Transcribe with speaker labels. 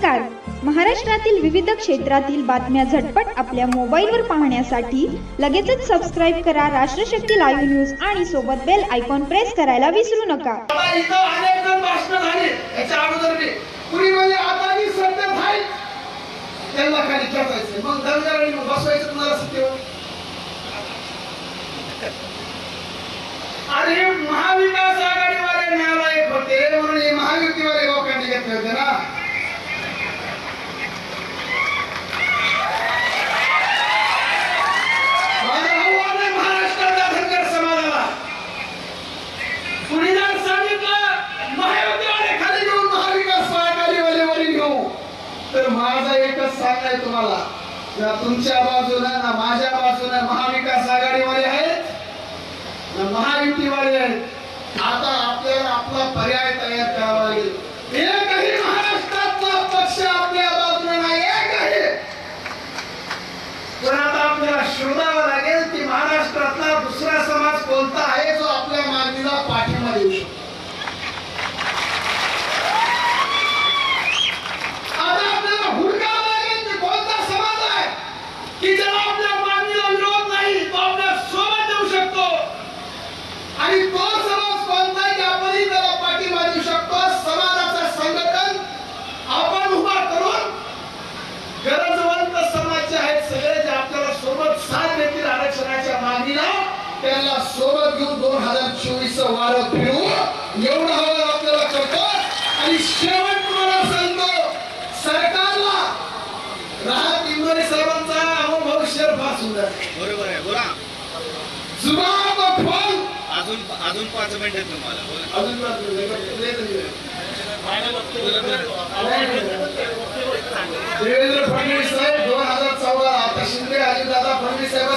Speaker 1: नमस्कार. महाराष्ट्रातील विविध क्षेत्रातील बातम्या झटपट आपल्या मोबाईलवर पाहण्यासाठी लगेचच सबस्क्राइब करा राष्ट्रशक्ती लाईव्ह न्यूज आणि सोबत बेल आयकॉन प्रेस करायला विसरू नका.
Speaker 2: इथं अनेक जण भाषण झाली याच्या अगोदर मी पुरी म्हणजे आता मी सत्य आहे त्यांना खाली खेचायचं मग दंगर आणि बसवायचं तुम्हाला सत्य. अरे महाविकास आघाडीवाले नालायक होते म्हणून हे महायुतीवाले लोकांनी घेतले होते ना. महाराष्ट्राच्या धनगर समाजाला कुणी जर सांगितलं महायुतीवाले खाली घेऊन महाविकास आघाडीवाले वरी घेऊ तर माझा एकच सांगाय तुम्हाला, ना तुमच्या बाजूने ना माझ्या बाजूने महाविकास आघाडीवाले आहेत ना महायुतीवाले आहेत. आता आपल्याला आपला पर्याय तयार करावा लागेल. एकही महाराष्ट्रातला पक्ष आपल्या बाजूने नाही एकही. पण आता आपल्याला शोधावं लागेल की महाराष्ट्रातला दुसरा समाज कोणता आहे जो आपल्या मागणीला पाठिंबा देऊ शकतो. आता आपल्याला हुडकावं लागेल की कोणता समाज आहे की ज्याला आपल्या मागणीला विरोध नाही, तो आपल्या सोबत देऊ शकतो. आणि तो समाज कोणता आहे की आपणही त्याला पाठिंबा देऊ शकतो. समाजाचं संघटन आपण उभा करून गरजवंत समाज जे आहेत सगळे जे आपल्याला सोबत साथ देतील आरक्षणाच्या मागणीला त्यांना सोबत घेऊन 2024 वारं फिरू एवढं हवं आपल्याला करतो. आणि शेवट तुम्हाला सांगतो, सरकारला राहत इंदोरी साहेबांचा अनुभव शेअर फार सुंदर.
Speaker 3: बरोबर आहे, बोला.
Speaker 2: जुबाब फोन
Speaker 3: अजून 5 मिनिटं तुम्हाला बोला.
Speaker 2: अजून देवेंद्र फडणवीस साहेब 2014 आता शिंदे अजितदादा फडणवीस साहेब